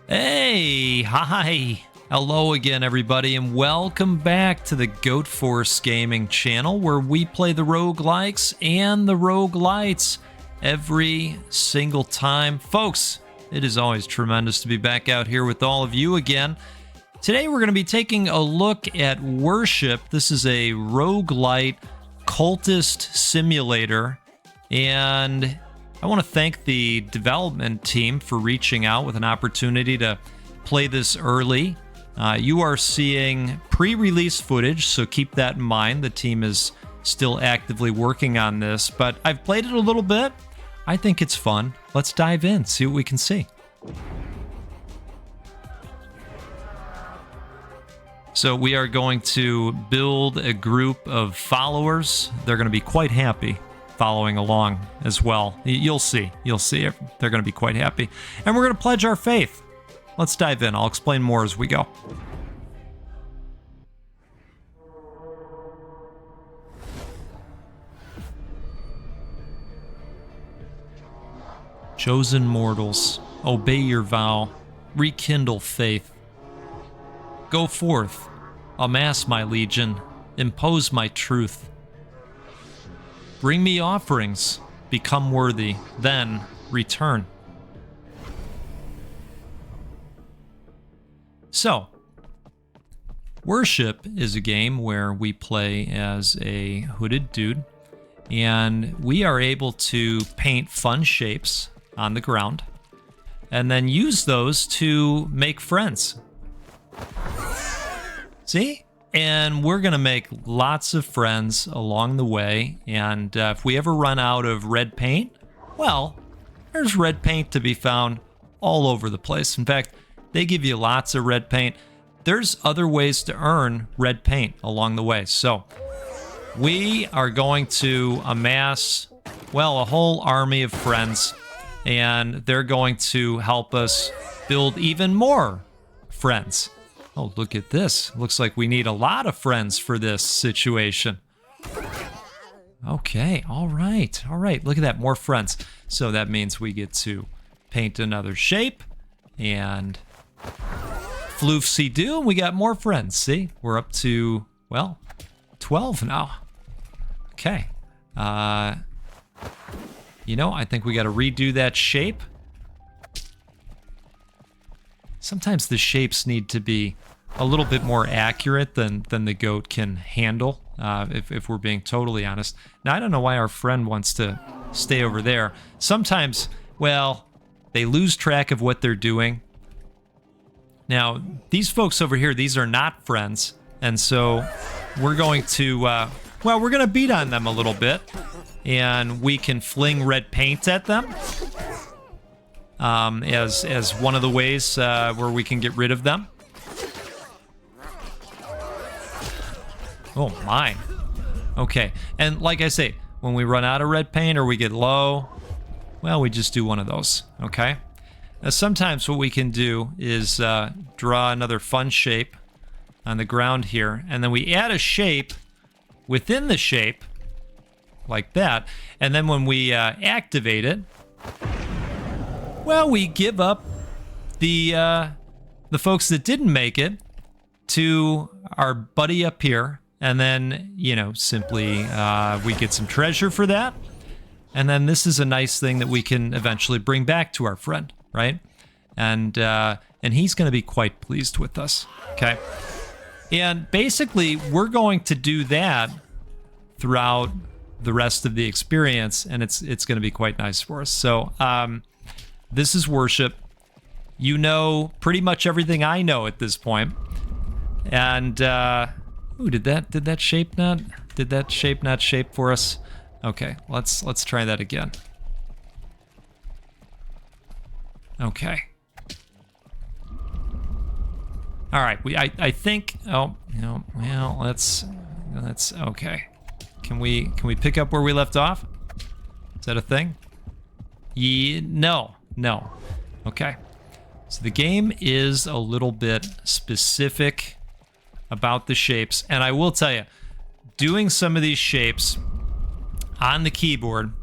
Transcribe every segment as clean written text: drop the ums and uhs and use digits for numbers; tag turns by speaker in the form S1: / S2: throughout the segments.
S1: Hey, hi. Hello again, everybody, and welcome back to the Goat Force Gaming channel, where we play the roguelikes and the roguelites every single time. Folks, it is always tremendous to be back out here with all of you again. Today, we're going to be taking a look at Worship. This is a roguelite cultist simulator, and I want to thank the development team for reaching out with an opportunity to play this early. You are seeing pre-release footage, so keep that in mind. The team is still actively working on this, but I've played it a little bit. I think it's fun. Let's dive in, see what we can see. So we are going to build a group of followers. They're going to be quite happy following along as well. You'll see. They're going to be quite happy. And we're going to pledge our faith. Let's dive in. I'll explain more as we go. Chosen mortals, obey your vow. Rekindle faith. Go forth. Amass my legion. Impose my truth. Bring me offerings, become worthy, then return. So, Worship is a game where we play as a hooded dude, and we are able to paint fun shapes on the ground, and then use those to make friends. See? And we're going to make lots of friends along the way. And if we ever run out of red paint, well, there's red paint to be found all over the place. In fact, they give you lots of red paint. There's other ways to earn red paint along the way. So we are going to amass, well, a whole army of friends. And they're going to help us build even more friends. Oh, look at this. Looks like we need a lot of friends for this situation. Okay, all right. Look at that, more friends. So that means we get to paint another shape, and floofsy-doo, and we got more friends. See, we're up to, well, 12 now. Okay. I think we got to redo that shape. Sometimes the shapes need to be a little bit more accurate than the goat can handle, if we're being totally honest. Now, I don't know why our friend wants to stay over there. Sometimes, well, they lose track of what they're doing. Now, these folks over here, these are not friends, and so we're going to, we're going to beat on them a little bit, and we can fling red paint at them. As one of the ways where we can get rid of them. Oh my. Okay, and like I say, when we run out of red paint or we get low, well, we just do one of those, okay? Now, sometimes what we can do is draw another fun shape on the ground here, and then we add a shape within the shape, like that, and then when we activate it, well, we give up the folks that didn't make it to our buddy up here, and then, simply we get some treasure for that, and then this is a nice thing that we can eventually bring back to our friend, right? And he's going to be quite pleased with us, okay? And basically, we're going to do that throughout the rest of the experience, and it's going to be quite nice for us. So, this is Worship. You know pretty much everything I know at this point. And did that shape not shape for us? Okay, let's try that again. Okay. All right, I think, let's okay. Can we pick up where we left off? Is that a thing? No. Okay. So the game is a little bit specific about the shapes, and I will tell you, doing some of these shapes on the keyboard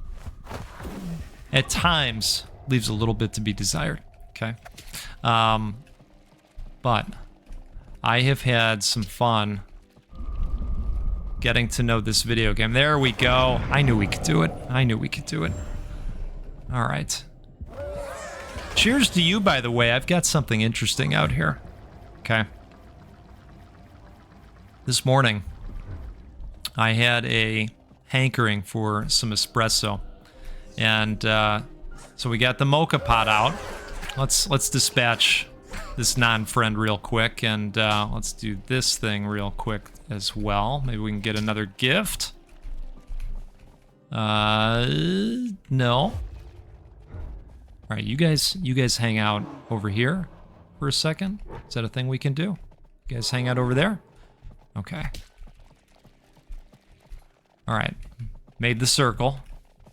S1: at times leaves a little bit to be desired, okay? But I have had some fun getting to know this video game. There we go. I knew we could do it. I knew we could do it. All right. Cheers to you, by the way. I've got something interesting out here. Okay. This morning, I had a hankering for some espresso. And so we got the mocha pot out. Let's dispatch this non-friend real quick, and let's do this thing real quick as well. Maybe we can get another gift. No. All right, you guys hang out over here for a second. Is that a thing we can do? You guys hang out over there? Okay. All right. Made the circle,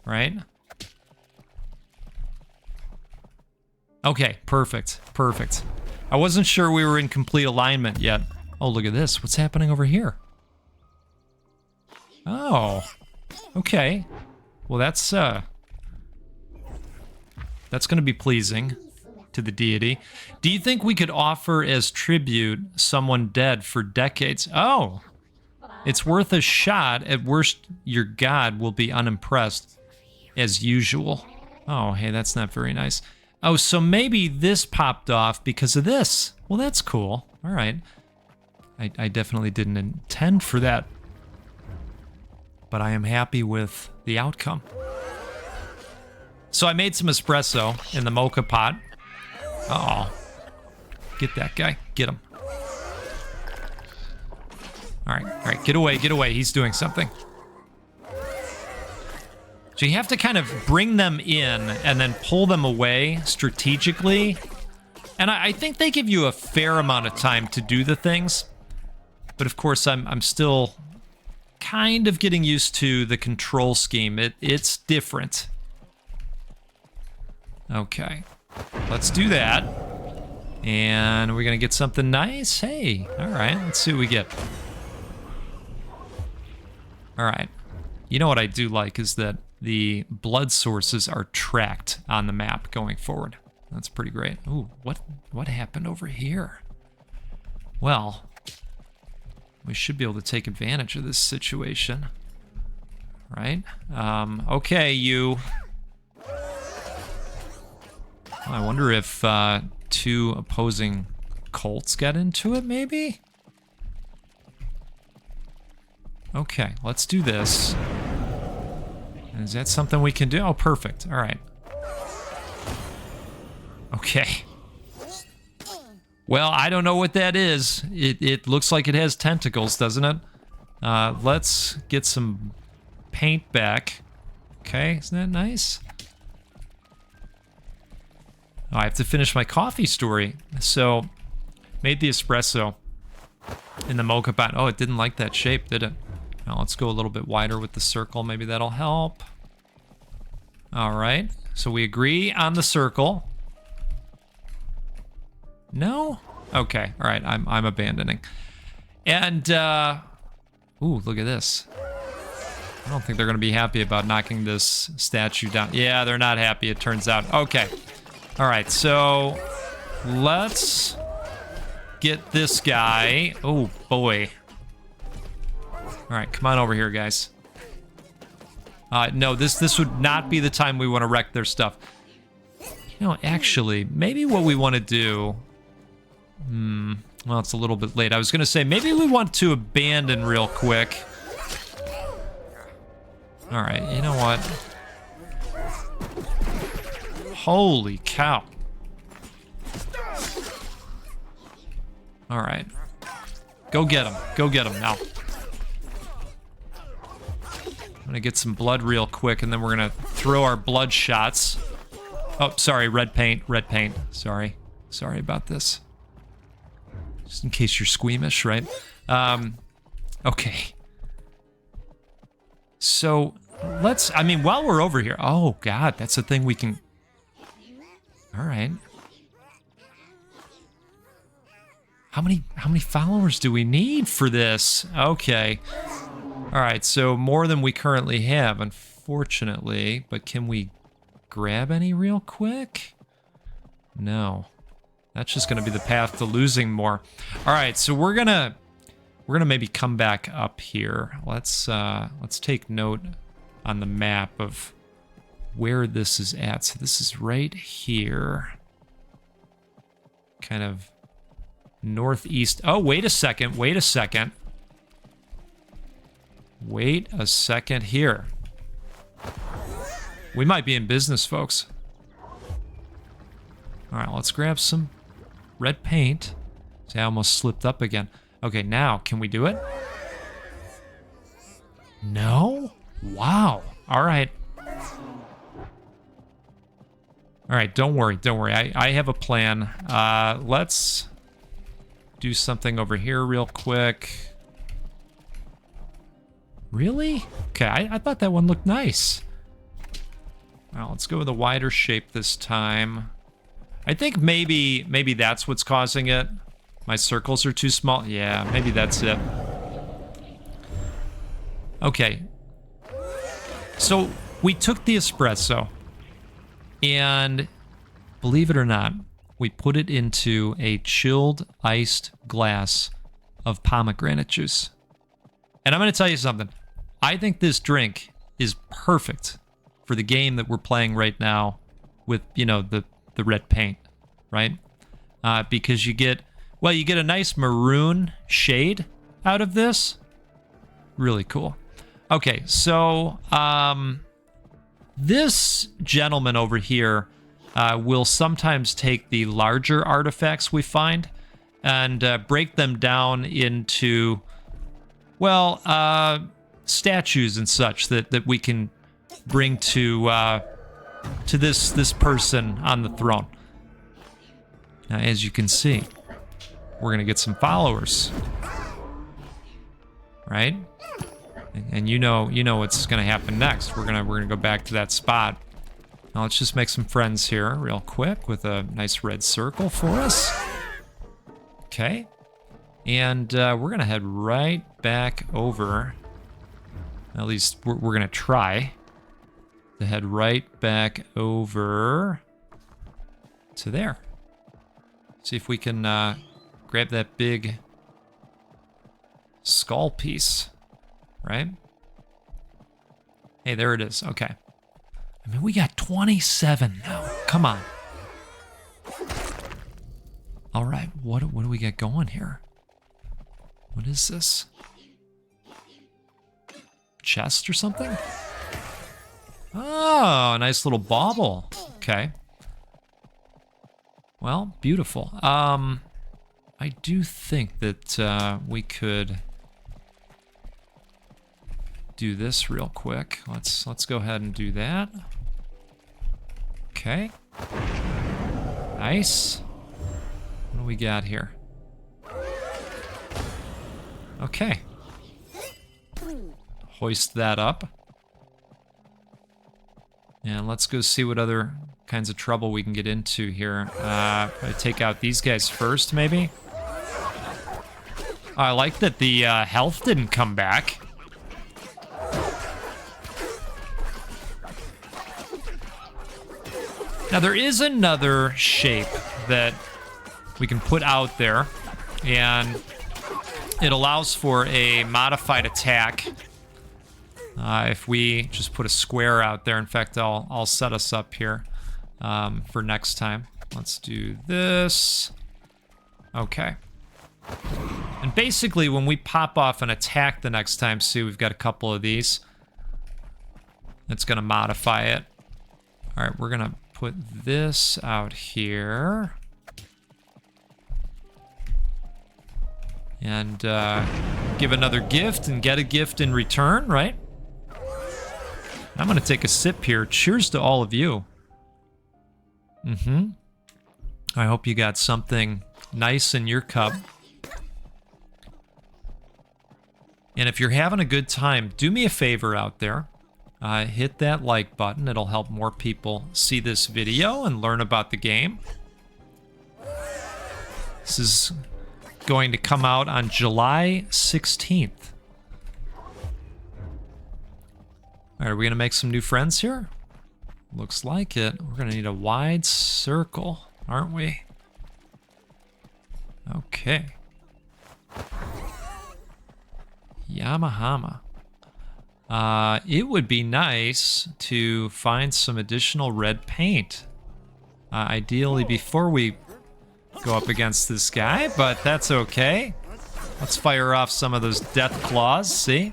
S1: right? Okay, perfect. Perfect. I wasn't sure we were in complete alignment yet. Oh, look at this. What's happening over here? Oh. Okay. Well, that's going to be pleasing to the deity. Do you think we could offer as tribute someone dead for decades? Oh. It's worth a shot. At worst, your god will be unimpressed as usual. Oh, hey, that's not very nice. Oh, so maybe this popped off because of this. Well, that's cool. All right. I definitely didn't intend for that. But I am happy with the outcome. So I made some espresso in the mocha pot. Uh-oh. Get that guy. Get him. All right, get away. He's doing something. So you have to kind of bring them in and then pull them away strategically. And I think they give you a fair amount of time to do the things. But of course, I'm still kind of getting used to the control scheme. It's different. Okay, let's do that. And we're gonna get something nice. Hey, all right, let's see what we get. All right, you know what I do like is that the blood sources are tracked on the map going forward. That's pretty great. Ooh, what happened over here? Well, we should be able to take advantage of this situation, right? Okay, you. I wonder if two opposing cults got into it, maybe? Okay, let's do this. Is that something we can do? Oh, perfect. All right. Okay. Well, I don't know what that is. It looks like it has tentacles, doesn't it? Let's get some paint back. Okay, isn't that nice? Oh, I have to finish my coffee story. So, made the espresso in the mocha pot. Oh, it didn't like that shape, did it? Now let's go a little bit wider with the circle. Maybe that'll help. All right. So we agree on the circle. No? Okay. All right. I'm abandoning. And, ooh, look at this. I don't think they're going to be happy about knocking this statue down. Yeah, they're not happy, it turns out. Okay. All right. So let's get this guy. Oh, boy. All right, come on over here, guys. No, this would not be the time we want to wreck their stuff. You know, actually, maybe what we want to do... well, it's a little bit late. I was going to say, maybe we want to abandon real quick. All right, you know what? Holy cow. All right. Go get him. Go get him now. I'm gonna get some blood real quick, and then we're gonna throw our blood shots. Oh, sorry, red paint. Sorry about this. Just in case you're squeamish, right? Okay. So, I mean, while we're over here... Oh, God, that's a thing we can... All right. How many followers do we need for this? Okay. All right, so more than we currently have, unfortunately. But can we grab any real quick? No. That's just going to be the path to losing more. All right, so we're gonna maybe come back up here. Let's take note on the map of where this is at. So this is right here, kind of northeast. Oh, wait a second. Wait a second. Wait a second here. We might be in business, folks. All right, let's grab some red paint. See, I almost slipped up again. Okay, now, can we do it? No? Wow. All right. All right, don't worry, don't worry. I have a plan. Let's do something over here real quick. Really? Okay, I thought that one looked nice. Well, let's go with a wider shape this time. I think maybe that's what's causing it. My circles are too small. Yeah, maybe that's it. Okay. So we took the espresso and, believe it or not, we put it into a chilled iced glass of pomegranate juice. And I'm going to tell you something. I think this drink is perfect for the game that we're playing right now with, you know, the red paint, right? Because you get a nice maroon shade out of this. Really cool. Okay, so this gentleman over here will sometimes take the larger artifacts we find and break them down into, well, statues and such that we can bring to this person on the throne. Now, as you can see, we're gonna get some followers, right? And you know what's gonna happen next. We're gonna go back to that spot. Now let's just make some friends here real quick with a nice red circle for us. Okay, and we're gonna head right back over. At least we're gonna try to head right back over to there. See if we can grab that big skull piece, right? Hey, there it is. Okay. I mean, we got 27 now. Come on. All right, what do we got going here? What is this? Chest or something? Oh, a nice little bauble. Okay. Well, beautiful. I do think that we could do this real quick. Let's go ahead and do that. Okay. Nice. What do we got here? Okay. Hoist that up. And let's go see what other kinds of trouble we can get into here. I take out these guys first, maybe? I like that the health didn't come back. Now, there is another shape that we can put out there, and it allows for a modified attack. If we just put a square out there. In fact, I'll set us up here for next time. Let's do this. Okay. And basically, when we pop off an attack the next time, see, we've got a couple of these. It's going to modify it. All right, we're going to put this out here. And give another gift and get a gift in return, right? I'm going to take a sip here. Cheers to all of you. I hope you got something nice in your cup. And if you're having a good time, do me a favor out there. Hit that like button. It'll help more people see this video and learn about the game. This is going to come out on July 16th. All right, are we going to make some new friends here? Looks like it. We're going to need a wide circle, aren't we? Okay. Yamahama. It would be nice to find some additional red paint. Ideally before we go up against this guy, but that's okay. Let's fire off some of those death claws, see?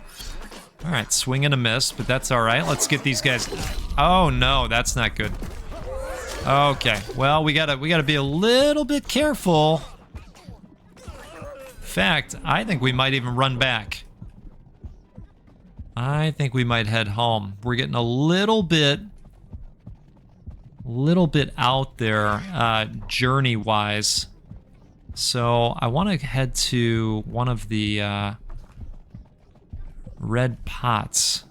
S1: Alright, swing and a miss, but that's alright. Let's get these guys... Oh no, that's not good. Okay, well, we gotta be a little bit careful. In fact, I think we might even run back. I think we might head home. We're getting a little bit out there, journey-wise. So I want to head to one of the red pots,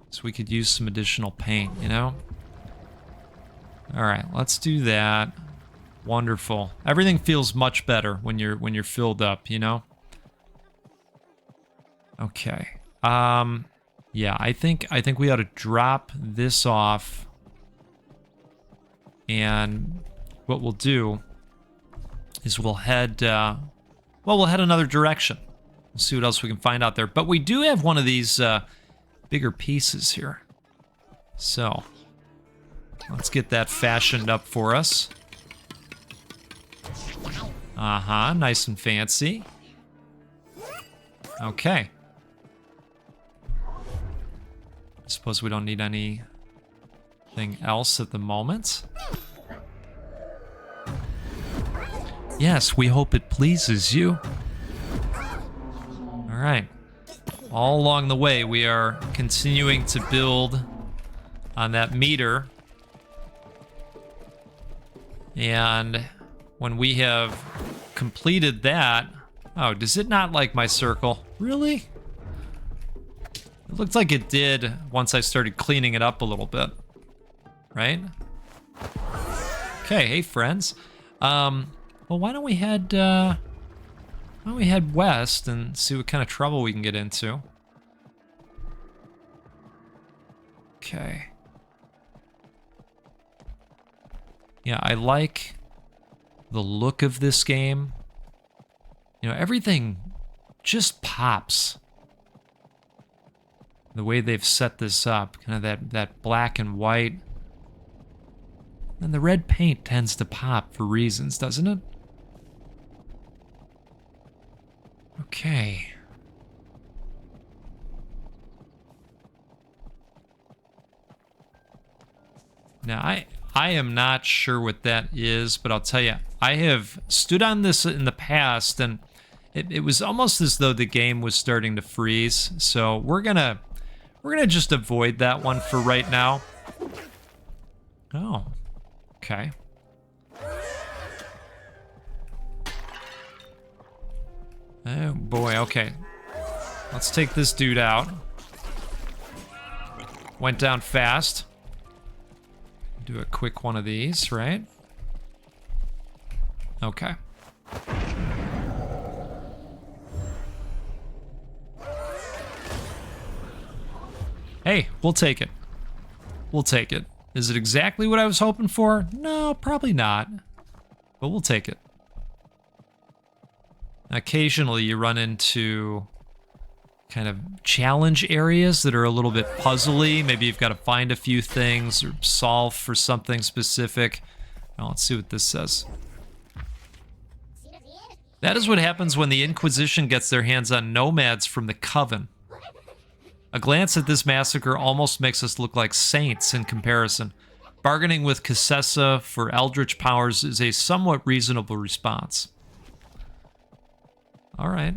S1: so we could use some additional paint, you know? All right, let's do that. Wonderful. Everything feels much better when you're filled up, you know? Okay. Yeah, I think we ought to drop this off. And what we'll do is we'll head another direction. We'll see what else we can find out there. But we do have one of these bigger pieces here. So let's get that fashioned up for us. Uh-huh, nice and fancy. Okay. I suppose we don't need anything else at the moment. Yes, we hope it pleases you. All right. All along the way, we are continuing to build on that meter. And when we have completed that... Oh, does it not like my circle? Really? It looked like it did once I started cleaning it up a little bit. Right? Okay, hey friends. Well, why don't we head west and see what kind of trouble we can get into. Okay. Yeah, I like the look of this game. You know, everything just pops. The way they've set this up, kind of that black and white. And the red paint tends to pop for reasons, doesn't it? Okay. Now, I am not sure what that is, but I'll tell you, I have stood on this in the past, and it was almost as though the game was starting to freeze. So we're gonna just avoid that one for right now. Oh, okay. Oh boy, okay. Let's take this dude out. Went down fast. Do a quick one of these, right? Okay. Hey, we'll take it. We'll take it. Is it exactly what I was hoping for? No, probably not. But we'll take it. Occasionally you run into kind of challenge areas that are a little bit puzzly. Maybe you've got to find a few things or solve for something specific. Now let's see what this says. That is what happens when the Inquisition gets their hands on nomads from the Coven. A glance at this massacre almost makes us look like saints in comparison. Bargaining with Cassessa for Eldritch powers is a somewhat reasonable response. All right.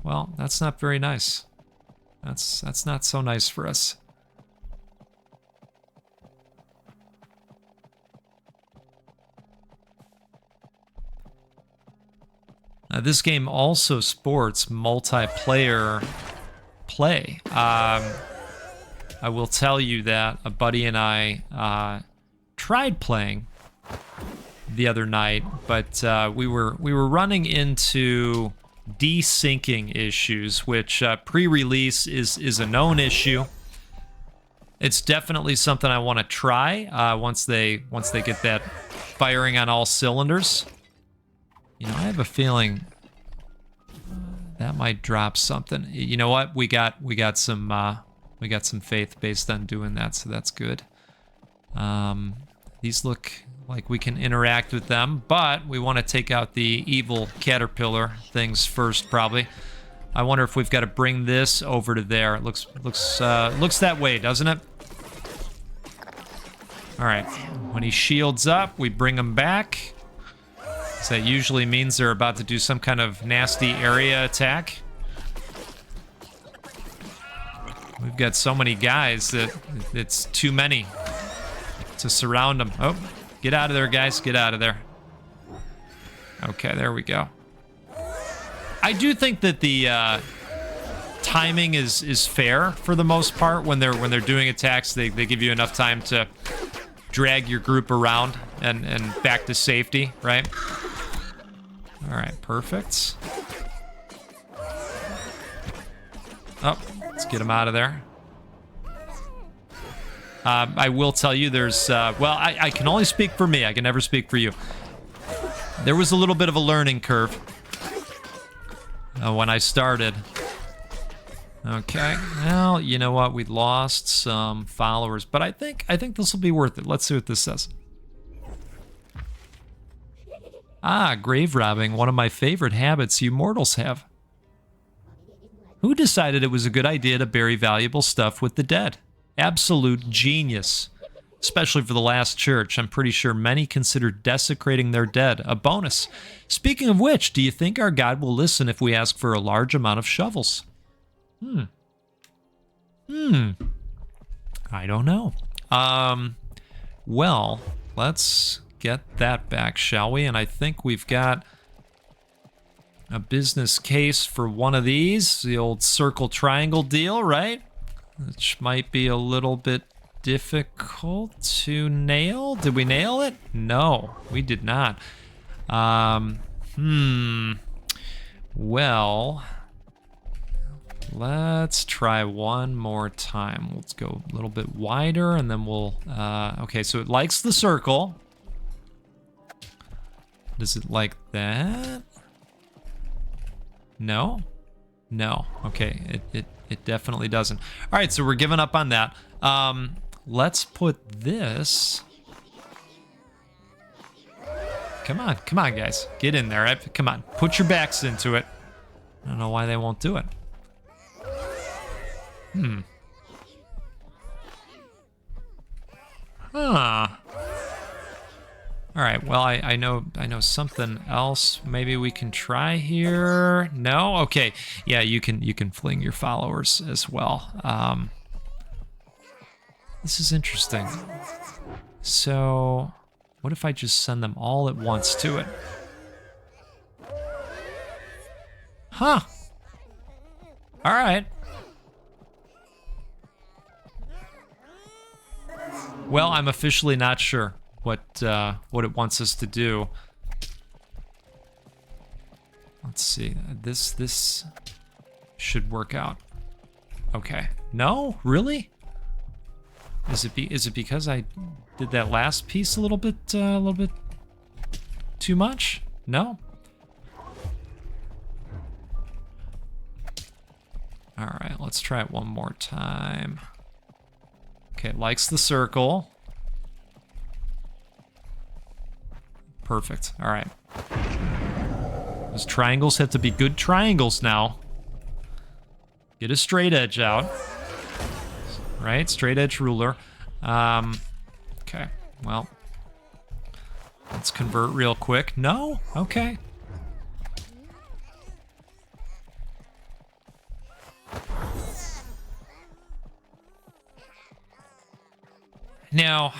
S1: Well, that's not very nice. That's not so nice for us. This game also sports multiplayer play. I will tell you that a buddy and I tried playing the other night, but we were running into desyncing issues, which pre-release is a known issue. It's definitely something I want to try once they get that firing on all cylinders. You know, I have a feeling that might drop something. You know what? We got some faith based on doing that, so that's good. These look like we can interact with them, but we want to take out the evil caterpillar things first, probably. I wonder if we've got to bring this over to there. It looks that way, doesn't it? All right. When he shields up, we bring him back. So that usually means they're about to do some kind of nasty area attack. We've got so many guys that it's too many to surround them. Oh, get out of there, guys. Get out of there. Okay, there we go. I do think that the timing is fair for the most part. When they're doing attacks, they give you enough time to drag your group around and back to safety, right? All right, perfect. Oh, let's get him out of there. I will tell you there's, well, I can only speak for me. I can never speak for you. There was a little bit of a learning curve when I started. Okay, well, you know what? We lost some followers, but I think this will be worth it. Let's see what this says. Ah, grave robbing, one of my favorite habits you mortals have. Who decided it was a good idea to bury valuable stuff with the dead? Absolute genius. Especially for the last church. I'm pretty sure many consider desecrating their dead a bonus. Speaking of which, do you think our God will listen if we ask for a large amount of shovels? I don't know. Well, let's get that back, shall we? And I think we've got a business case for one of these. The old circle triangle deal, right? Which might be a little bit difficult to nail. Did we nail it? No, we did not. Well, let's try one more time. Let's go a little bit wider and then we'll, okay, so it likes the circle. Does it like that? No? No. Okay, it definitely doesn't. All right, so we're giving up on that. Let's put this. Come on, guys. Get in there. Come on, put your backs into it. I don't know why they won't do it. Huh. All right, well, I know something else maybe we can try here. No? Okay. Yeah, you can fling your followers as well. This is interesting. So, what if I just send them all at once to it? Huh. All right. Well, I'm officially not sure what it wants us to do. Let's see. This should work out. Okay. No? Really? Is it because I did that last piece a little bit too much? No? All right, let's try it one more time. Okay, it likes the circle. Perfect. All right. Those triangles have to be good triangles now. Get a straight edge out. Right? Straight edge ruler. Okay. Well. Let's convert real quick. No? Okay. Now,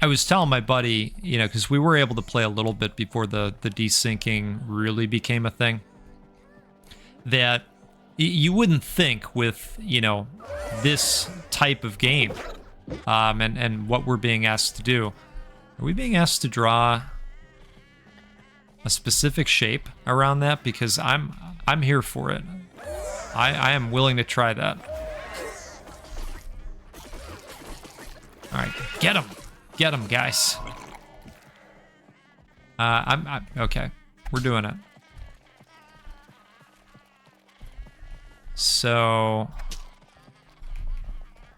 S1: I was telling my buddy, you know, because we were able to play a little bit before the desyncing really became a thing, that you wouldn't think with, you know, this type of game and what we're being asked to do. Are we being asked to draw a specific shape around that? Because I'm here for it. I am willing to try that. All right, get him, guys. I'm okay. We're doing it. So,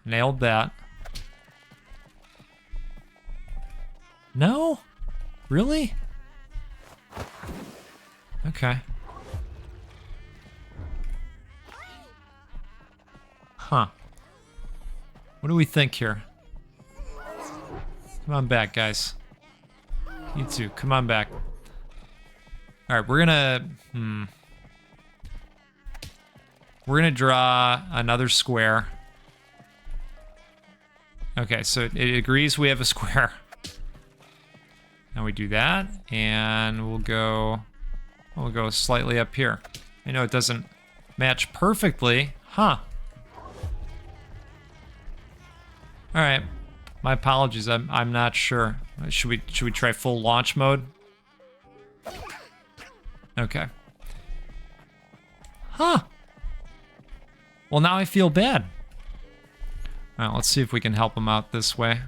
S1: nailed that. No? Really? Okay. Huh. What do we think here? Come on back, guys. You two, come on back. Alright, we're gonna... We're gonna draw another square. Okay, so it agrees we have a square. Now we do that, and we'll go slightly up here. I know it doesn't match perfectly. Huh. Alright. My apologies, I'm not sure. Should we try full launch mode? Okay. Huh. Well, now I feel bad. Alright, let's see if we can help him out this way.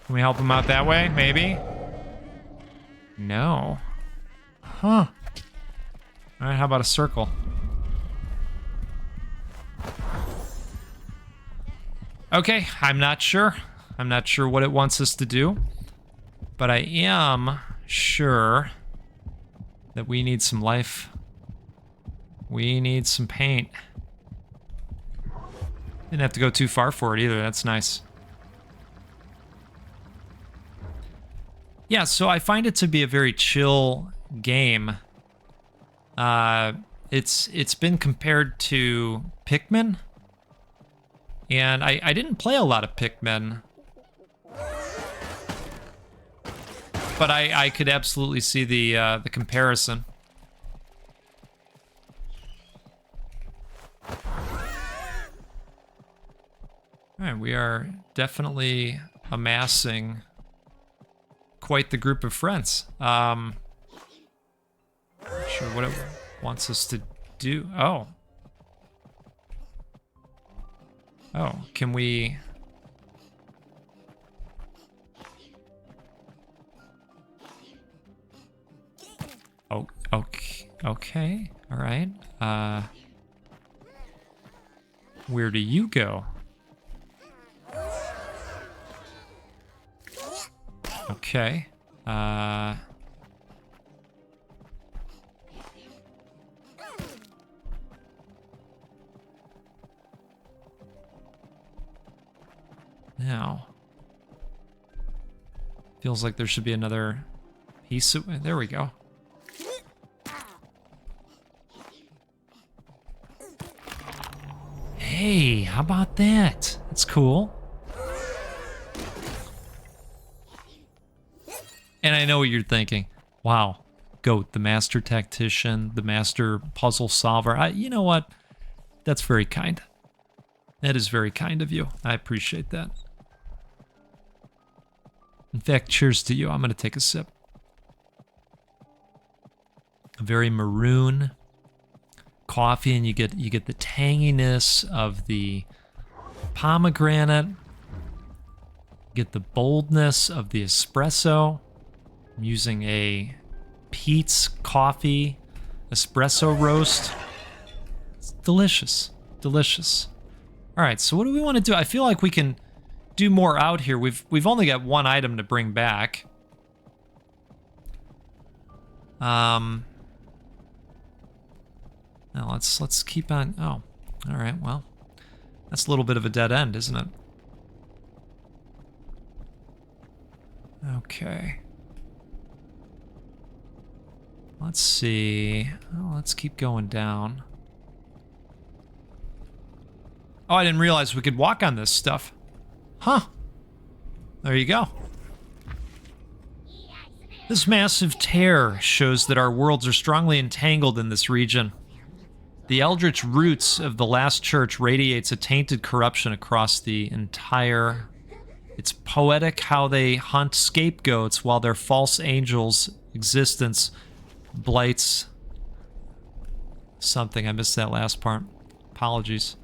S1: Can we help him out that way? Maybe? No. Huh. Alright, how about a circle? Okay, I'm not sure. I'm not sure what it wants us to do. But I am sure that we need some life. We need some paint. Didn't have to go too far for it either. That's nice. Yeah, so I find it to be a very chill game. It's been compared to Pikmin, and I didn't play a lot of Pikmin, but I could absolutely see the comparison. All right, we are definitely amassing quite the group of friends. Not sure what it wants us to do. Oh. Oh, can we... Oh, okay. Okay. All right. Where do you go? Okay. Now. Feels like there should be another piece of... There we go. Hey, how about that? That's cool. And I know what you're thinking. Wow, Goat, the master tactician, the master puzzle solver. You know what? That's very kind. That is very kind of you. I appreciate that. In fact, cheers to you. I'm going to take a sip. A very maroon coffee, and you get the tanginess of the pomegranate. You get the boldness of the espresso. I'm using a Pete's coffee espresso roast. It's delicious. Delicious. All right, so what do we want to do? I feel like we can do more out here. We've only got one item to bring back. Now let's keep on. Oh, all right. Well, that's a little bit of a dead end, isn't it? Okay. Let's see. Oh, let's keep going down. Oh, I didn't realize we could walk on this stuff. Huh. There you go. This massive tear shows that our worlds are strongly entangled in this region. The eldritch roots of the last church radiates a tainted corruption across the entire... It's poetic how they hunt scapegoats while their false angel's existence blights something. I missed that last part. Apologies.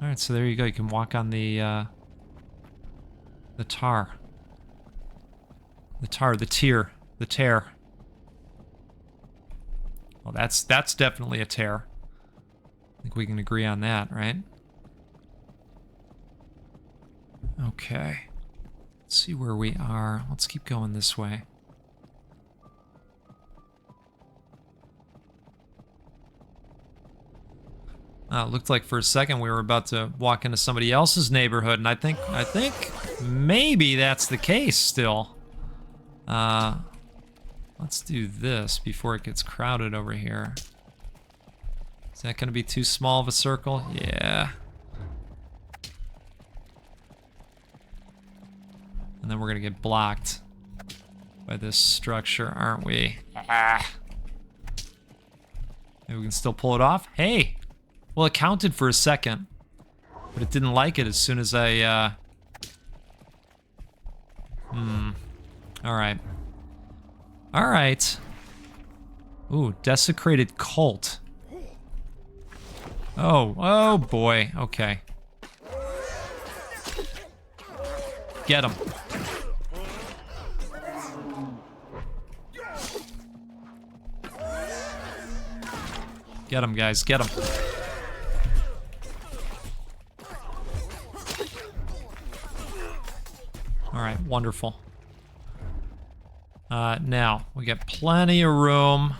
S1: All right, so there you go. You can walk on the tar. The tear. Well, that's definitely a tear. I think we can agree on that, right? Okay. Let's see where we are. Let's keep going this way. It looked like for a second we were about to walk into somebody else's neighborhood, and I think maybe that's the case still. Let's do this before it gets crowded over here. Is that going to be too small of a circle? Yeah. And then we're going to get blocked by this structure, aren't we? Maybe we can still pull it off. Hey! Well, it counted for a second, but it didn't like it as soon as I, Alright. Alright. Ooh, desecrated cult. Oh boy. Okay. Get him. Get him, guys. Get him. Alright, wonderful. Now, we got plenty of room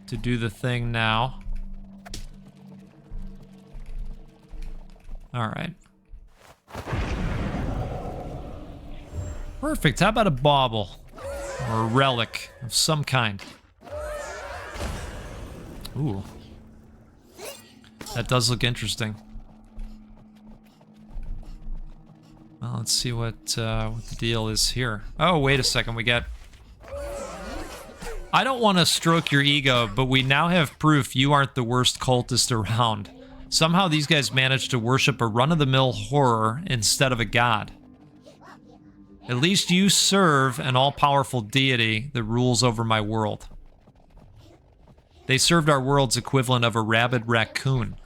S1: to do the thing now. Alright. Perfect. How about a bauble? Or a relic of some kind? Ooh. That does look interesting. Well, let's see what the deal is here. Oh, wait a second. We got... I don't want to stroke your ego, but we now have proof you aren't the worst cultist around. Somehow these guys managed to worship a run-of-the-mill horror instead of a god. At least you serve an all-powerful deity that rules over my world. They served our world's equivalent of a rabid raccoon.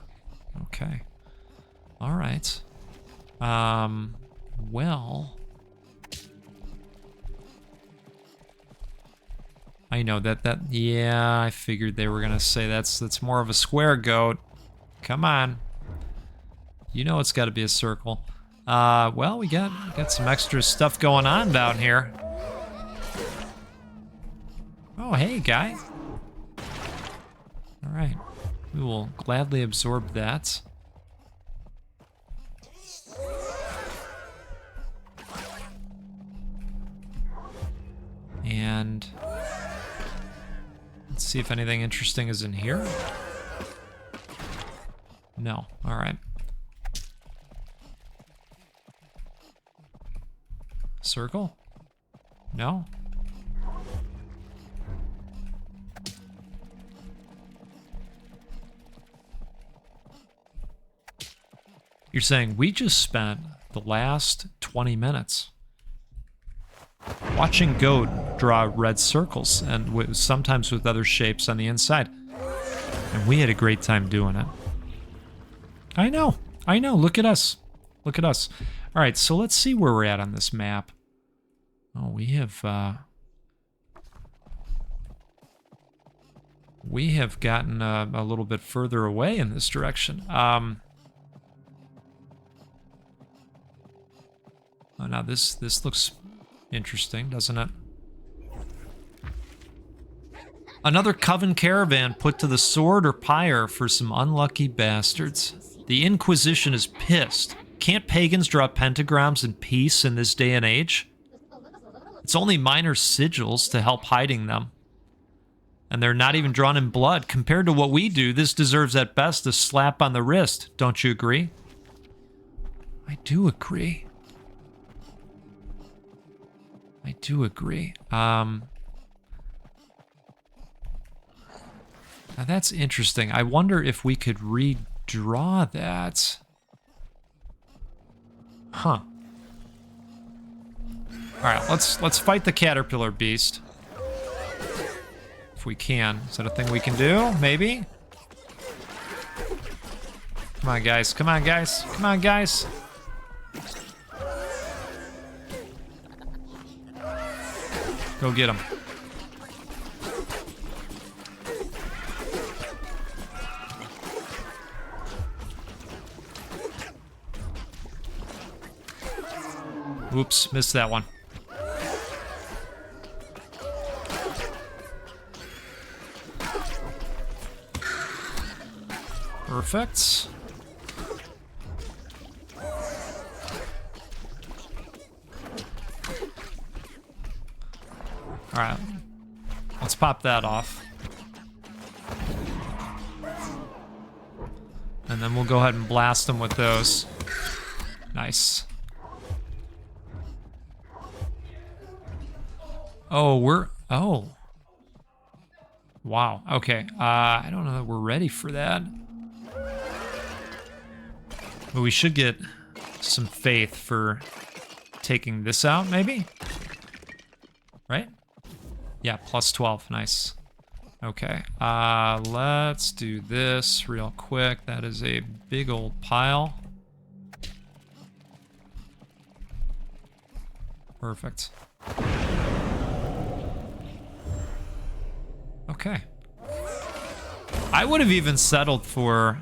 S1: Okay. All right. Well... I know yeah, I figured they were gonna say that's more of a square goat. Come on. You know it's gotta be a circle. Well, we got some extra stuff going on down here. Oh, hey, guy. All right. We will gladly absorb that. And let's see if anything interesting is in here. No. All right. Circle? No? You're saying we just spent the last 20 minutes watching goat draw red circles, and sometimes with other shapes on the inside. And we had a great time doing it. I know. Look at us. All right, so let's see where we're at on this map. Oh, we have gotten a little bit further away in this direction. Oh, now this looks interesting, doesn't it? Another coven caravan put to the sword or pyre for some unlucky bastards. The Inquisition is pissed. Can't pagans draw pentagrams in peace in this day and age? It's only minor sigils to help hiding them. And they're not even drawn in blood. Compared to what we do, this deserves at best a slap on the wrist. Don't you agree? I do agree. Now that's interesting. I wonder if we could redraw that. Huh. Alright, let's fight the caterpillar beast. If we can. Is that a thing we can do? Maybe? Come on, guys. Come on, guys. Come on, guys. Go get him. Oops, missed that one. Perfect. All right, let's pop that off. And then we'll go ahead and blast them with those. Nice. Oh, oh. Wow, okay. I don't know that we're ready for that. But we should get some faith for taking this out, maybe? Right? Yeah, plus 12, nice. Okay, let's do this real quick. That is a big old pile. Perfect. Okay. I would have even settled for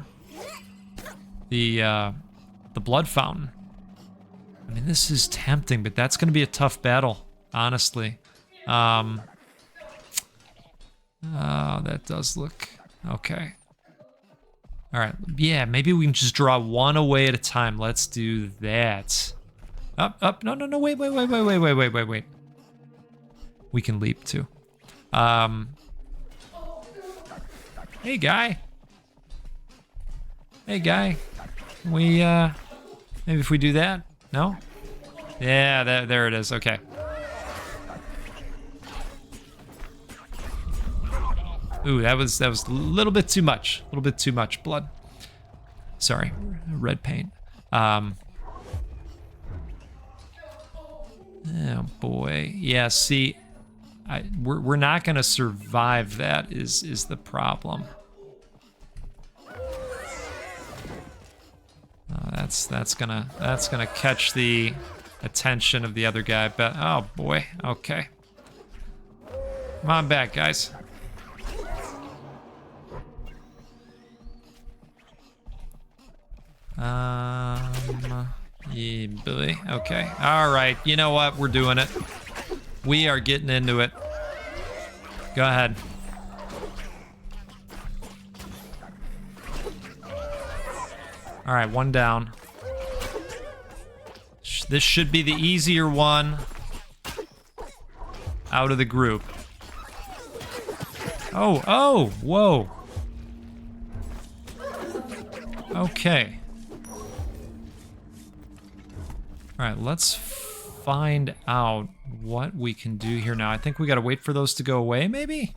S1: the blood fountain. I mean, this is tempting, but that's going to be a tough battle, honestly. Oh, that does look okay. All right, yeah, maybe we can just draw one away at a time. Let's do that. Up, no, wait. We can leap too. Hey, guy. Hey, guy. We, maybe if we do that? No? Yeah, there it is. Okay. Ooh, that was a little bit too much. A little bit too much blood. Sorry, red paint. Oh, boy. Yeah, see... we're not gonna survive that is the problem. That's gonna catch the attention of the other guy, but oh boy, okay. Come on back, guys. Yeah, boy. Okay. All right. You know what? We're doing it. We are getting into it. Go ahead. All right, one down. This should be the easier one out of the group. Oh, whoa. Okay. All right, let's find out what we can do here now. I think we gotta wait for those to go away, maybe?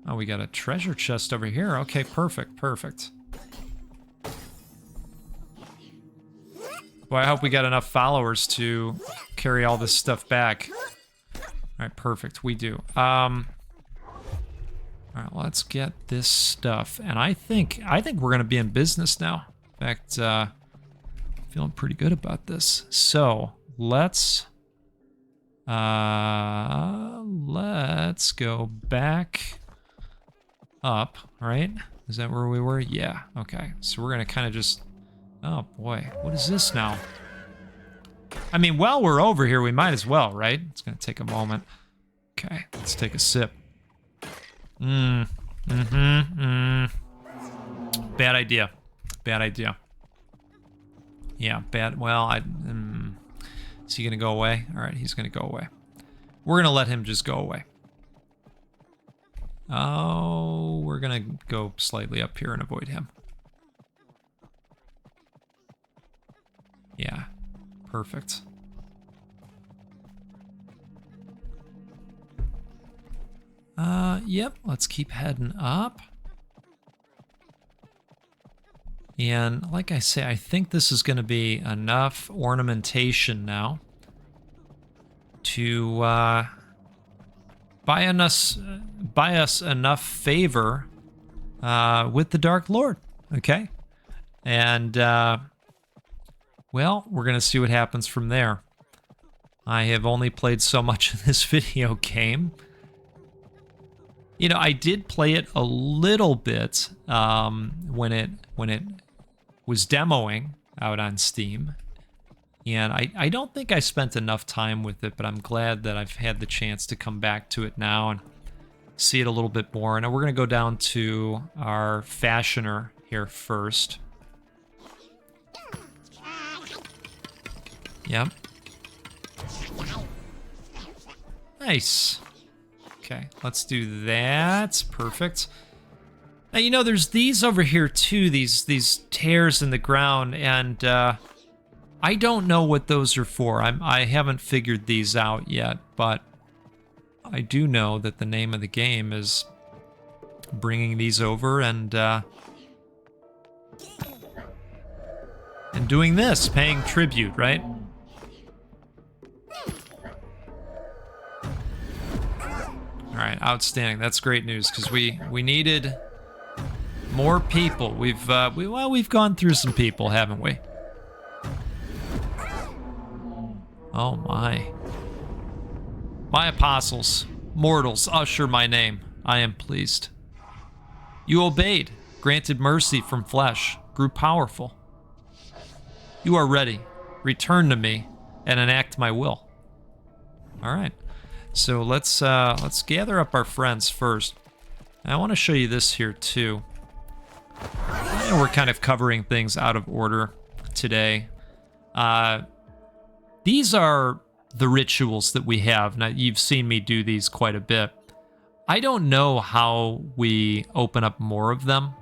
S1: Oh, we got a treasure chest over here. Okay, perfect. Well, I hope we got enough followers to carry all this stuff back. All right, perfect. We do. All right, let's get this stuff. And I think we're gonna be in business now. In fact, feeling pretty good about this. So let's go back up, right? Is that where we were? Yeah, okay. So we're gonna kind of just, oh boy, what is this now? I mean, while we're over here, we might as well, right? It's gonna take a moment. Okay, let's take a sip. Bad idea. Yeah, bad. Well, is he gonna go away? All right, he's gonna go away. We're gonna let him just go away. Oh, we're gonna go slightly up here and avoid him. Yeah, perfect. Yep, let's keep heading up. And like I say, I think this is going to be enough ornamentation now to buy us enough favor with the Dark Lord. Okay? And, well, we're going to see what happens from there. I have only played so much of this video game. You know, I did play it a little bit when it was demoing out on Steam. And I don't think I spent enough time with it, but I'm glad that I've had the chance to come back to it now and see it a little bit more. And we're going to go down to our fashioner here first. Yep. Nice. Okay, let's do that. Perfect. Now, you know, there's these over here too, these tears in the ground, and I don't know what those are for. I haven't figured these out yet, but I do know that the name of the game is bringing these over and doing this, paying tribute, right? All right, outstanding. That's great news because we needed more people. We've gone through some people, haven't we? Oh my. My apostles, mortals, usher my name. I am pleased. You obeyed, granted mercy from flesh, grew powerful. You are ready. Return to me and enact my will. All right. So let's gather up our friends first. I want to show you this here too. I know we're kind of covering things out of order today. These are the rituals that we have. Now, you've seen me do these quite a bit. I don't know how we open up more of them.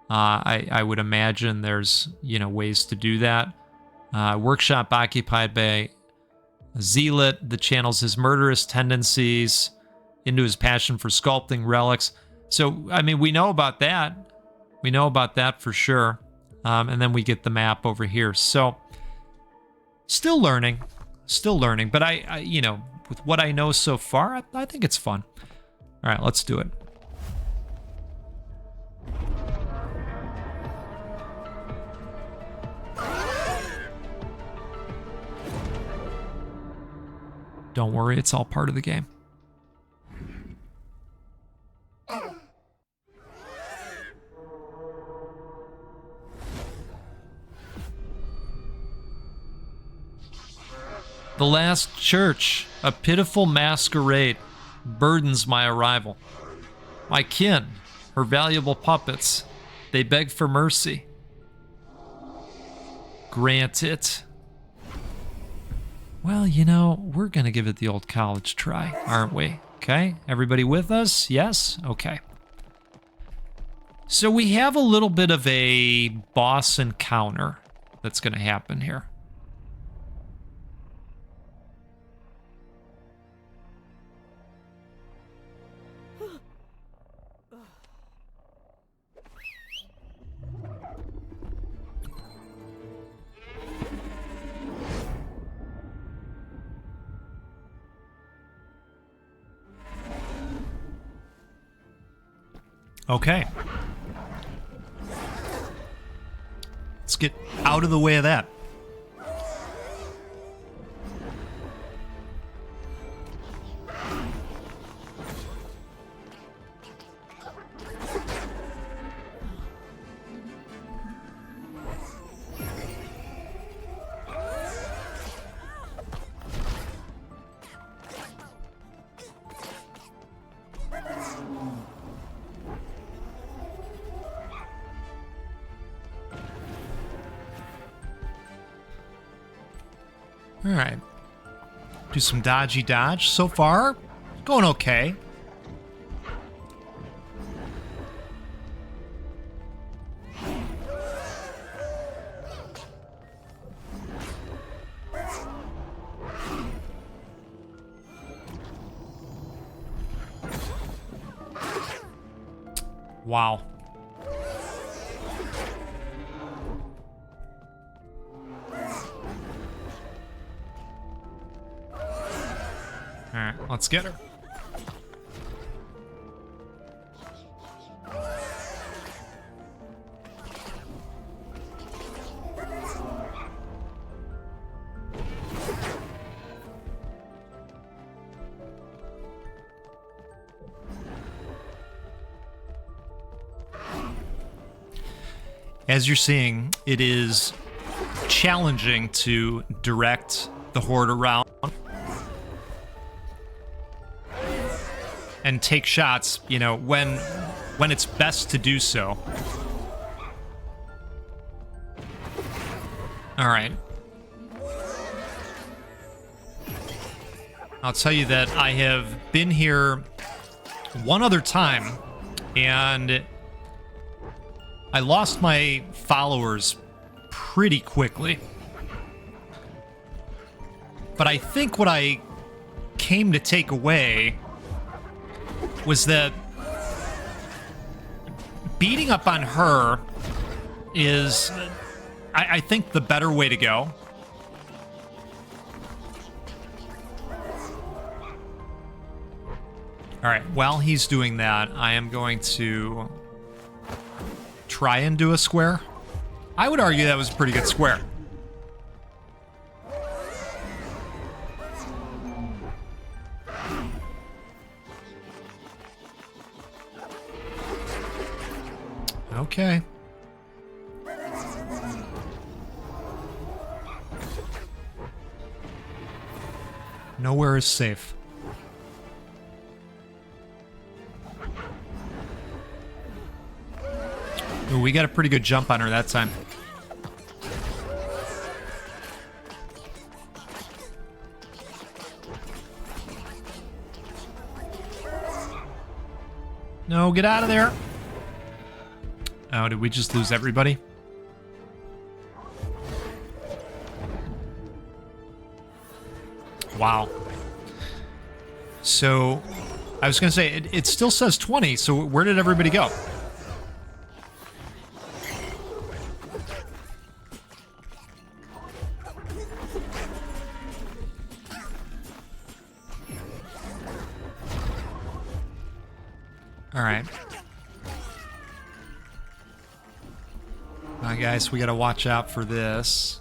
S1: I would imagine there's, you know, ways to do that. Workshop occupied by a zealot that channels his murderous tendencies into his passion for sculpting relics. So, I mean, we know about that. We know about that for sure. And then we get the map over here. So, still learning. But I you know, with what I know so far, I think it's fun. All right, let's do it. Don't worry, it's all part of the game. The last church, a pitiful masquerade, burdens my arrival. My kin, her valuable puppets, they beg for mercy. Grant it. Well, you know, we're gonna give it the old college try, aren't we? Okay, everybody with us? Yes? Okay. So we have a little bit of a boss encounter that's gonna happen here. Okay. Let's get out of the way of that. All right. Do some dodgy dodge. So far, going okay. Wow. Alright, let's get her. As you're seeing, it is challenging to direct the horde around and take shots, you know, when it's best to do so. All right. I'll tell you that I have been here one other time, and I lost my followers pretty quickly. But I think what I came to take away was that beating up on her is, I think, the better way to go. All right, while he's doing that, I am going to try and do a square. I would argue that was a pretty good square. Okay. Nowhere is safe. Ooh, we got a pretty good jump on her that time. No, get out of there. Oh, did we just lose everybody? Wow. So, I was going to say, it still says 20, so where did everybody go? All right. Now, guys, we got to watch out for this.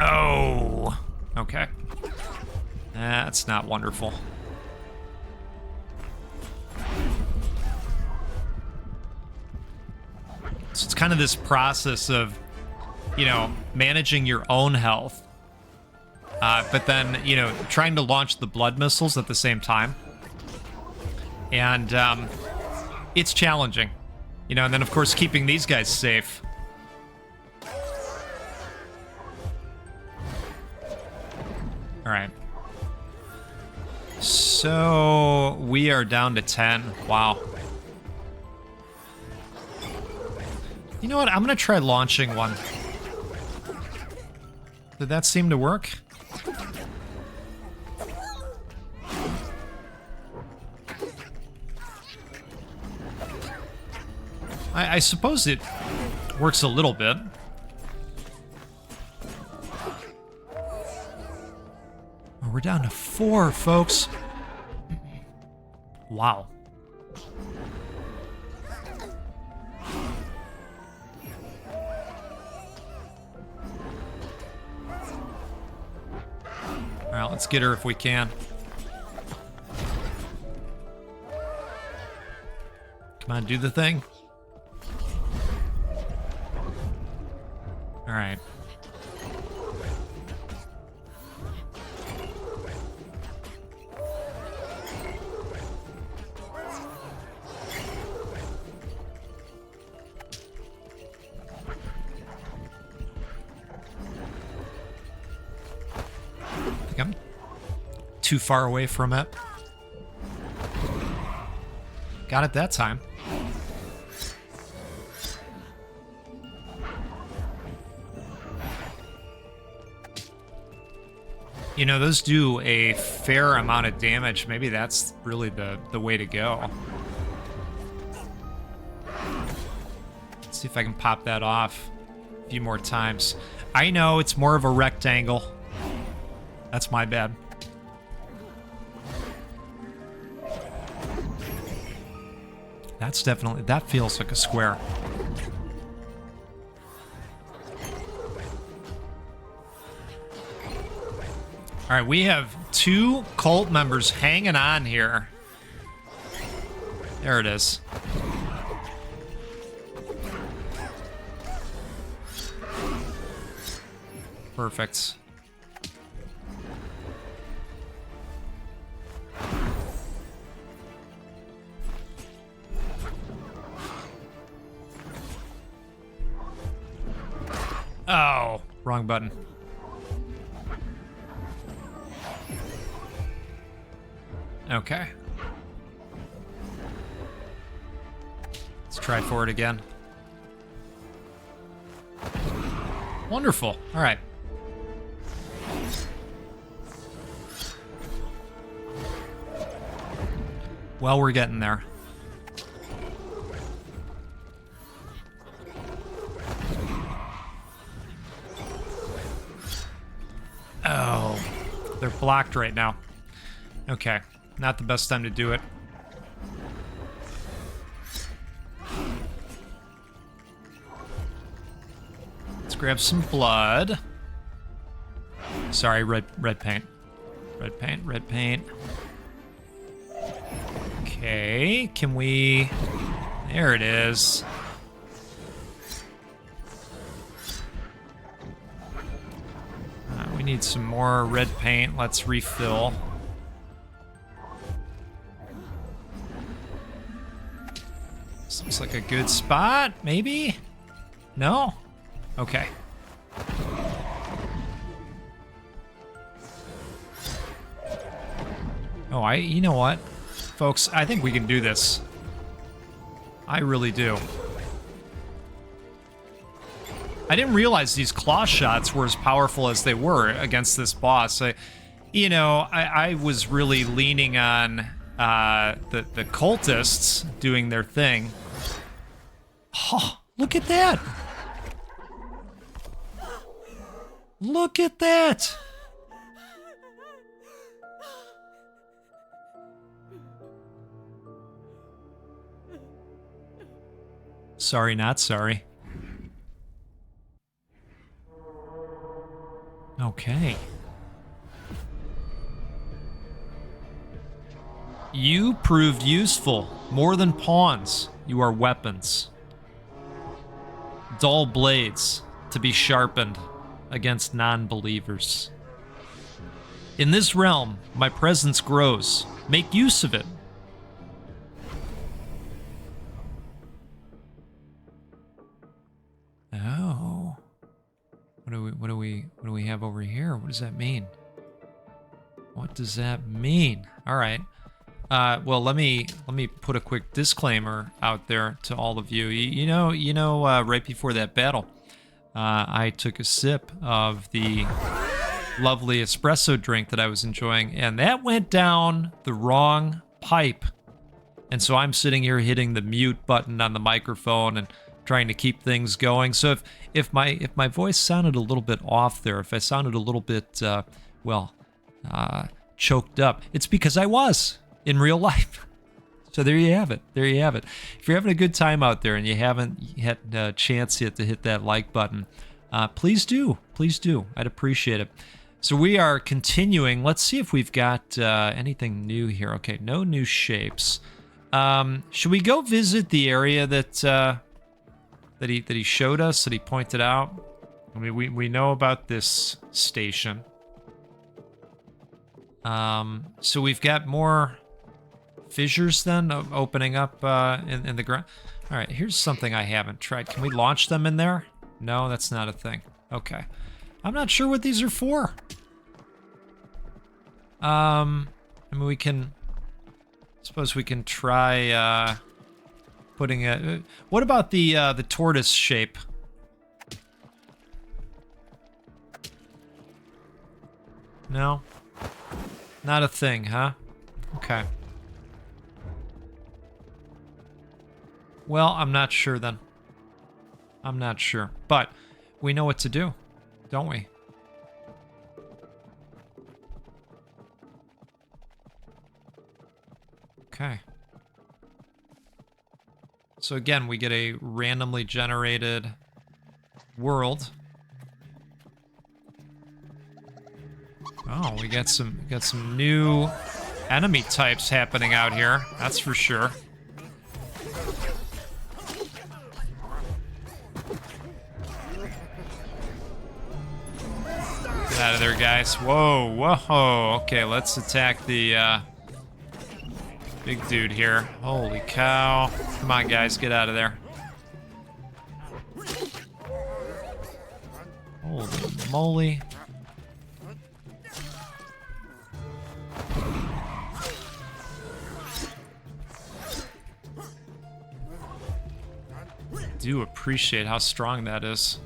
S1: Oh, okay. That's not wonderful. So it's kind of this process of, you know, managing your own health, but then, you know, trying to launch the blood missiles at the same time. And it's challenging, you know, and then, of course, keeping these guys safe. All right. So we are down to 10. Wow. You know what? I'm going to try launching one. Did that seem to work? I suppose it works a little bit. Oh, we're down to 4, folks. Wow. All right, let's get her if we can. Come on, do the thing. All right. I think I'm too far away from it. Got it that time. You know, those do a fair amount of damage. Maybe that's really the way to go. Let's see if I can pop that off a few more times. I know it's more of a rectangle. That's my bad. That's definitely, that feels like a square. All right, we have 2 cult members hanging on here. There it is. Perfect. Oh, wrong button. Okay. Let's try for it again. Wonderful. All right. Well, we're getting there. Oh, they're blocked right now. Okay, not the best time to do it. Let's grab some blood. Sorry, red paint. Red paint, red paint. Okay, can we... There it is. We need some more red paint. Let's refill. This looks like a good spot, maybe? No? Okay. Oh, you know what? Folks, I think we can do this. I really do. I didn't realize these claw shots were as powerful as they were against this boss. I was really leaning on the cultists doing their thing. Oh, look at that! Look at that! Sorry, not sorry. Okay. You proved useful. More than pawns, you are weapons. Dull blades to be sharpened against non-believers. In this realm, my presence grows. Make use of it. Oh. What do we have over here? What does that mean? What does that mean? All right. Well, let me put a quick disclaimer out there to all of you. You know, right before that battle, I took a sip of the lovely espresso drink that I was enjoying, and that went down the wrong pipe. And so I'm sitting here hitting the mute button on the microphone and trying to keep things going. So if my voice sounded a little bit off there, if I sounded a little bit choked up, it's because I was in real life. So there you have it. There you have it. If you're having a good time out there and you haven't had a chance yet to hit that like button, please do. Please do. I'd appreciate it. So we are continuing. Let's see if we've got anything new here. Okay, no new shapes. Should we go visit the area that he showed us, that he pointed out? I mean, we know about this station. So we've got more fissures then opening up in the ground. All right, here's something I haven't tried. Can we launch them in there? No, that's not a thing. Okay. I'm not sure what these are for. I mean, we can... Suppose we can try putting a... What about the tortoise shape? No? Not a thing, huh? Okay. Well, I'm not sure then. I'm not sure. But we know what to do, don't we? Okay. So again, we get a randomly generated world. Oh, we got some new enemy types happening out here. That's for sure. of there, guys. Whoa, whoa. Okay, let's attack the big dude here. Holy cow. Come on, guys, get out of there. Holy moly. I do appreciate how strong that is.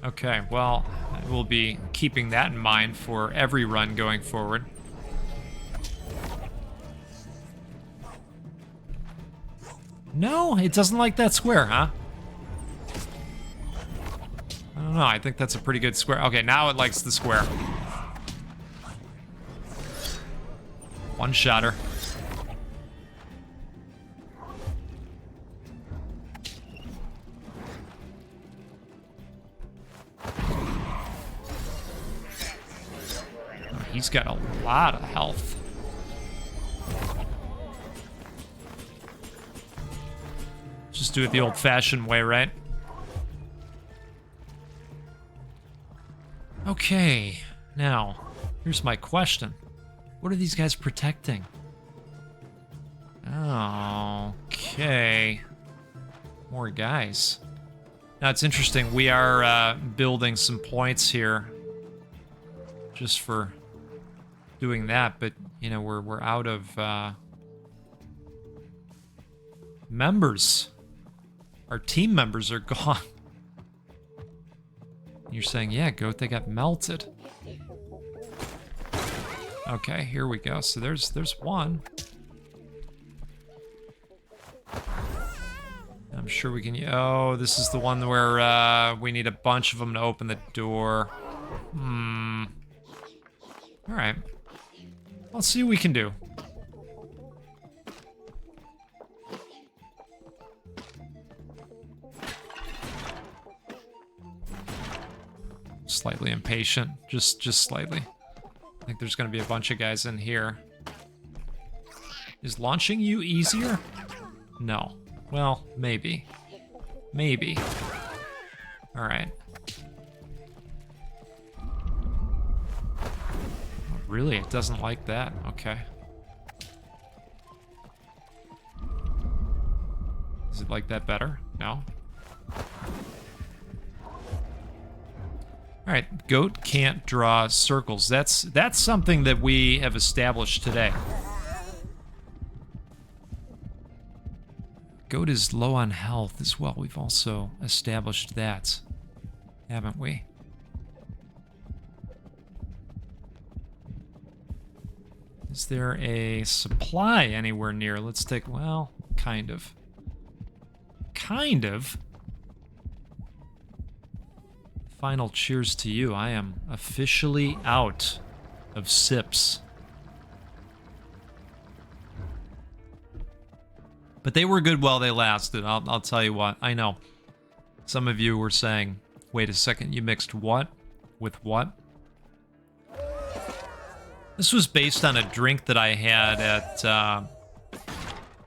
S1: Okay, well, we'll be keeping that in mind for every run going forward. No, it doesn't like that square, huh? I don't know, I think that's a pretty good square. Okay, now it likes the square. One-shotter. Oh, he's got a lot of health. Just do it the old-fashioned way, right? Okay, now, here's my question. What are these guys protecting? Okay. More guys. Now, it's interesting. We are building some points here just for doing that, but, you know, we're out of members. Our team members are gone. You're saying, yeah, Goat, they got melted. Okay, here we go. So there's one. I'm sure we can... Oh, this is the one where we need a bunch of them to open the door. Alright. Let's see what we can do. Slightly impatient. Just slightly. I think there's going to be a bunch of guys in here. Is launching you easier? No. Well, maybe. Maybe. Alright. Oh, really? It doesn't like that? Okay. Is it like that better? No? Alright, Goat can't draw circles. That's something that we have established today. Goat is low on health as well. We've also established that, haven't we? Is there a supply anywhere near? Let's take, well, kind of. Kind of? Final cheers to you. I am officially out of sips. But they were good while they lasted. I'll tell you what. I know. Some of you were saying, wait a second, you mixed what with what? This was based on a drink that I had at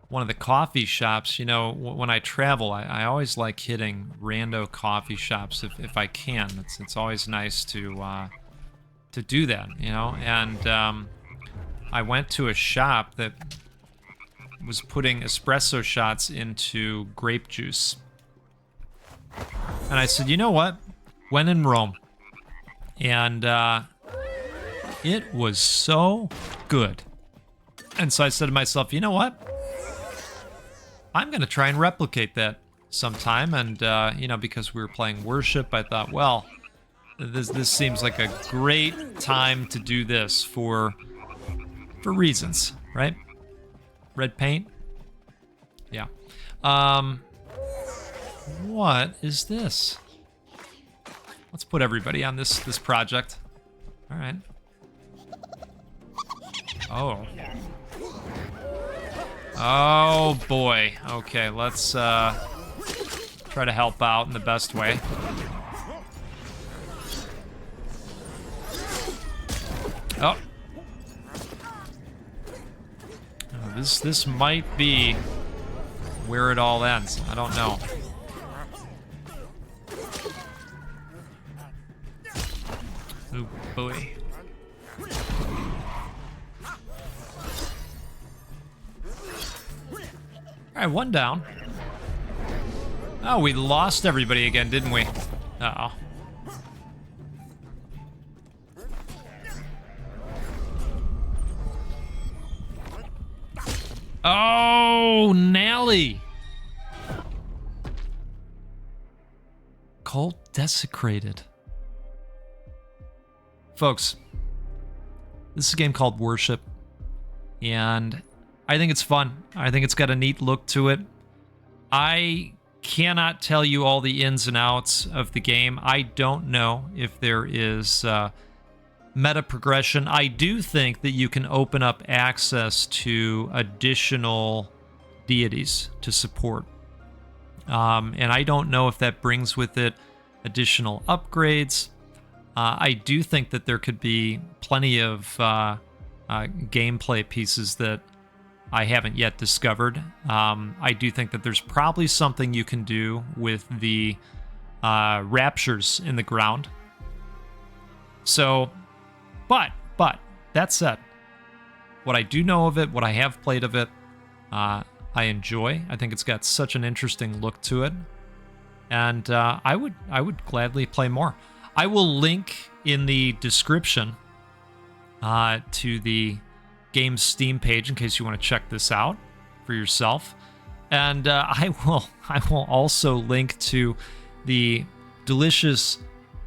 S1: one of the coffee shops. You know, when I travel, I always like hitting rando coffee shops if I can. It's always nice to do that, you know. And I went to a shop that was putting espresso shots into grape juice. And I said, you know what? When in Rome. And it was so good. And so I said to myself, you know what? I'm going to try and replicate that sometime. And, you know, because we were playing worship, I thought, well, this seems like a great time to do this for reasons, right? Red paint? Yeah. What is this? Let's put everybody on this project. All right. Oh. Oh boy. Okay, let's try to help out in the best way. Oh. This might be where it all ends. I don't know. Oh boy. Alright, one down. Oh, we lost everybody again, didn't we? Uh-oh. Oh, Nelly! Cult desecrated. Folks, this is a game called Worship, and I think it's fun. I think it's got a neat look to it. I cannot tell you all the ins and outs of the game. I don't know if there is meta progression. I do think that you can open up access to additional deities to support. And I don't know if that brings with it additional upgrades. I do think that there could be plenty of gameplay pieces that I haven't yet discovered. I do think that there's probably something you can do with the raptures in the ground. So, but that said, what I do know of it, what I have played of it, I enjoy. I think it's got such an interesting look to it, and I would gladly play more. I will link in the description to the game's Steam page in case you want to check this out for yourself, and I will also link to the delicious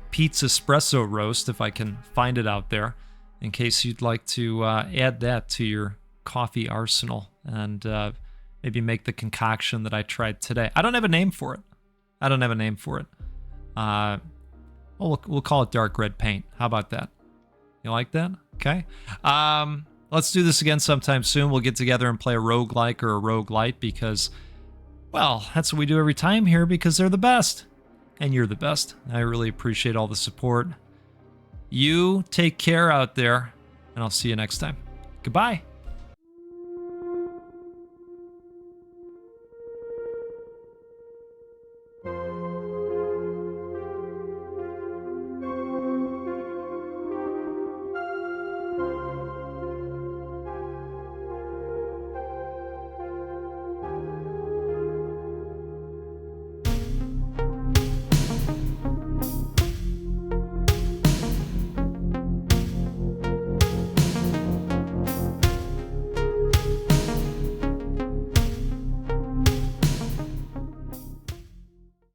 S1: pizza espresso roast if I can find it out there, in case you'd like to add that to your coffee arsenal and maybe make the concoction that I tried today. I don't have a name for it. We'll call it dark red paint. How about that? You like that? Okay. Let's do this again sometime soon. We'll get together and play a roguelike or a roguelite because, well, that's what we do every time here because they're the best. And you're the best. I really appreciate all the support. You take care out there, and I'll see you next time. Goodbye.